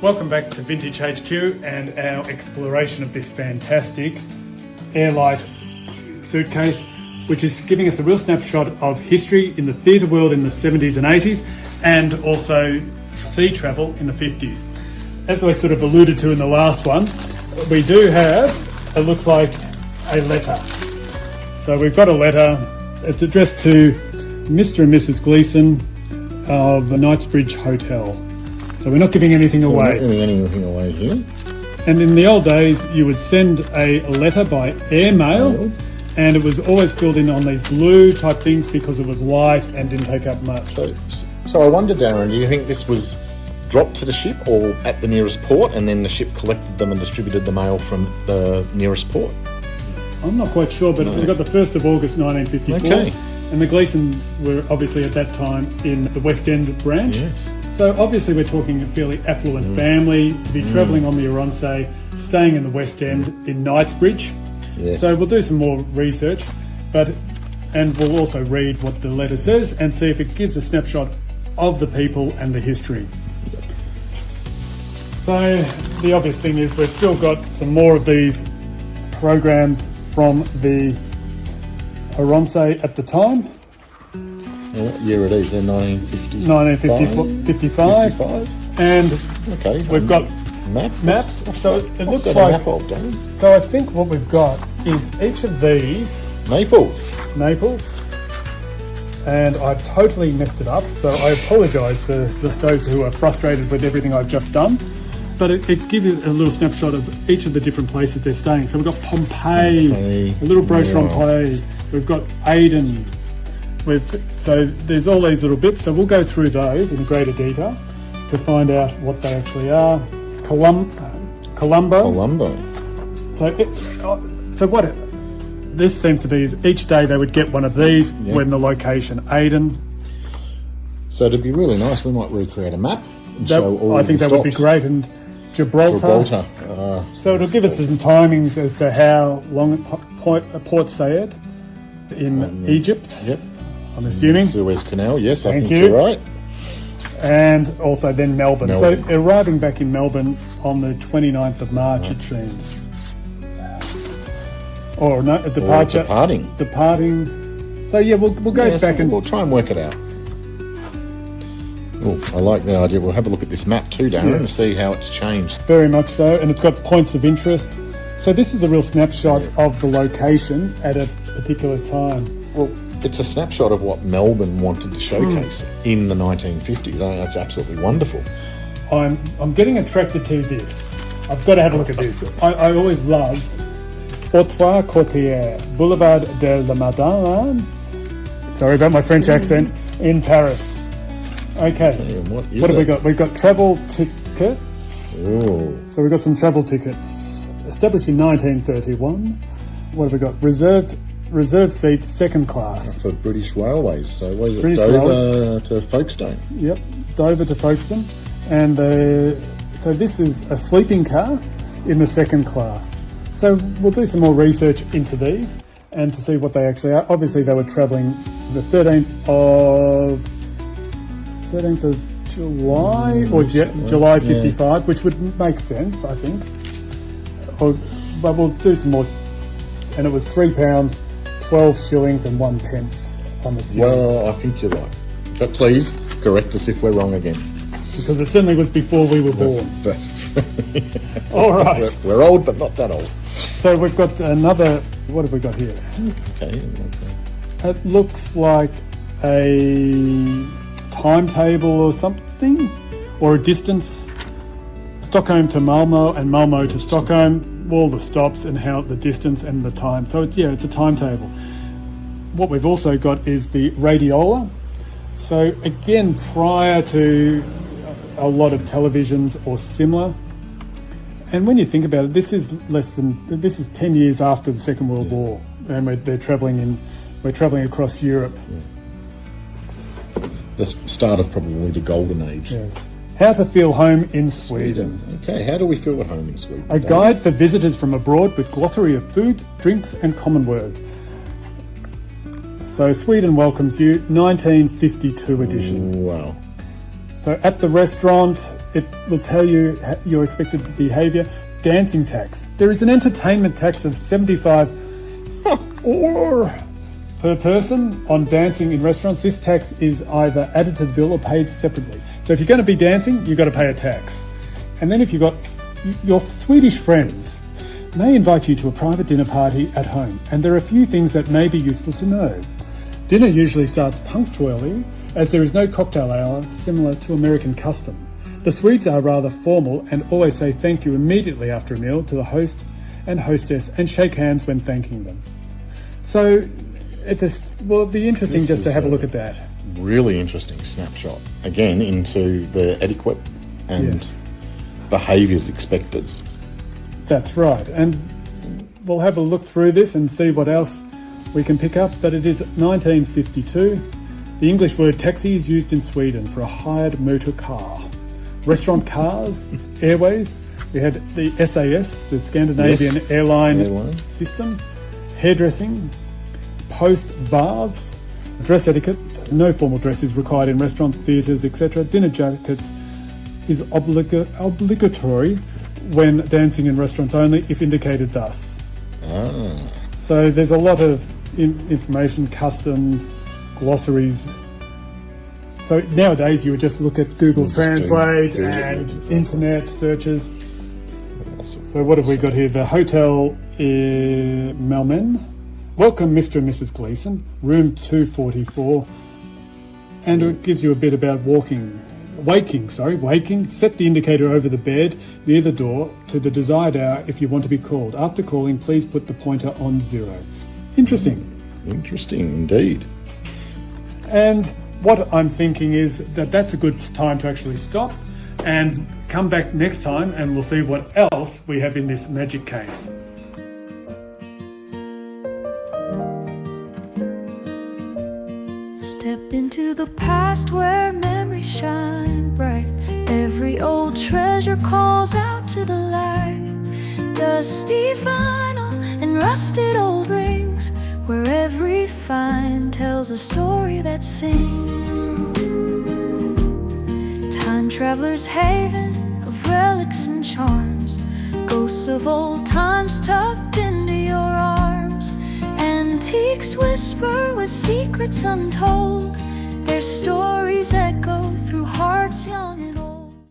Welcome back to Vintage HQ and our exploration of this fantastic Airlight suitcase, which is giving us a real snapshot of history in the theatre world in the 70s and 80s, and also sea travel in the 50s. As I sort of alluded to in the last one, we do have, it looks like, a letter. So we've got a letter. It's addressed to Mr. and Mrs. Gleeson of the Knightsbridge Hotel. So we're not giving anything away. We're not giving anything away here. And in the old days, you would send a letter by airmail, and it was always filled in on these blue type things because it was light and didn't take up much. So I wonder, Darren, do you think this was dropped to the ship or at the nearest port, and then the ship collected them and distributed the mail from the nearest port? I'm not quite sure, but we've got the 1st of August 1954. Okay. And the Gleesons were obviously at that time in the West End branch. Yes. So obviously we're talking a fairly affluent family to be travelling on the Oronsay, staying in the West End in Knightsbridge. Yes. So we'll do some more research, and we'll also read what the letter says and see if it gives a snapshot of the people and the history. So the obvious thing is we've still got some more of these programs from the Oronsay at the time. What year it is? Then 1955. And okay, we've got maps. So it looks like. Map of, so I think what we've got is each of these. Naples. And I totally messed it up, so I apologise for those who are frustrated with everything I've just done. But it gives you a little snapshot of each of the different places they're staying. So we've got Pompeii, a little brochure on Pompeii. We've got Aden. So there's all these little bits. So we'll go through those in greater detail to find out what they actually are. Columbo. So what this seems to be is each day they would get one of these when the location Aden. So it'd be really nice. We might recreate a map and show all I think that would be great. And Gibraltar. So it'll give us some timings as to how long Port Said in Egypt. Yep. I'm assuming. Suez Canal, yes, Thank I think you. you're right. And also then Melbourne. So arriving back in Melbourne on the 29th of March, it seems. Or no, departing. So yeah, we'll go back and we'll try and work it out. Oh, I like the idea. We'll have a look at this map too, Darren, and see how it's changed. Very much so, and it's got points of interest. So this is a real snapshot of the location at a particular time. Well, it's a snapshot of what Melbourne wanted to showcase in the 1950s. I think that's absolutely wonderful. I'm getting attracted to this. I've got to have a look at this. I always love Trois Quartiers, Boulevard de la Madeleine. Sorry about my French accent. In Paris. Okay. What have we got? We've got travel tickets. Oh. So we've got some travel tickets. Established in 1931. What have we got? Reserved seats, second class. For British Railways. So what is it? British Dover to Folkestone. Yep, Dover to Folkestone. And so this is a sleeping car in the second class. So we'll do some more research into these and to see what they actually are. Obviously they were travelling the 13th of July or July 55, which would make sense, I think. But we'll do some more. And it was £3, 12 shillings and 1 pence on the assuming. Well, I think you're right. But please correct us if we're wrong again. Because it certainly was before we were born. All right. We're old, but not that old. So we've got another. What have we got here? Okay. It looks like a timetable or something, or a distance. Stockholm to Malmo and Malmo to Stockholm. All the stops and how the distance and the time. So it's a timetable. What we've also got is the radiola. So again, prior to a lot of televisions or similar. And when you think about it, this is 10 years after the Second World War, and we're travelling across Europe. Yeah. The start of probably the golden age. Yes. How to feel home in Sweden. Okay, how do we feel at home in Sweden? A guide for visitors from abroad with glossary of food, drinks and common words. So Sweden welcomes you, 1952 edition. Wow. So at the restaurant, it will tell you your expected behaviour. Dancing tax. There is an entertainment tax of $75 or per person on dancing in restaurants. This tax is either added to the bill or paid separately. So if you're going to be dancing, you've got to pay a tax. And then if you've got your Swedish friends may invite you to a private dinner party at home, and there are a few things that may be useful to know. Dinner usually starts punctually, as there is no cocktail hour similar to American custom. The Swedes are rather formal and always say thank you immediately after a meal to the host and hostess and shake hands when thanking them. So it'll be interesting just to have a look at that. Really interesting snapshot, again, into the etiquette and behaviours expected. That's right. And we'll have a look through this and see what else we can pick up. But it is 1952. The English word taxi is used in Sweden for a hired motor car. Restaurant cars, airways, we had the SAS, the Scandinavian airline system, hairdressing, post baths, dress etiquette, no formal dress is required in restaurants, theatres, etc. Dinner jackets is obligatory when dancing in restaurants only, if indicated thus. So there's a lot of information, customs, glossaries. So nowadays you would just look at Google Translate and internet searches. So what have we got here? The Hotel Melbourne. Welcome, Mr. and Mrs. Gleeson, room 244. And it gives you a bit about waking. Set the indicator over the bed near the door to the desired hour if you want to be called. After calling, please put the pointer on 0. Interesting. Interesting indeed. And what I'm thinking is that that's a good time to actually stop and come back next time, and we'll see what else we have in this magic case. Step into the past where memories shine bright. Every old treasure calls out to the light. Dusty vinyl and rusted old rings, where every find tells a story that sings. Time traveler's haven of relics and charms, ghosts of old times tucked into your arms. Antiques whisper with secrets untold, their stories echo through hearts young and old.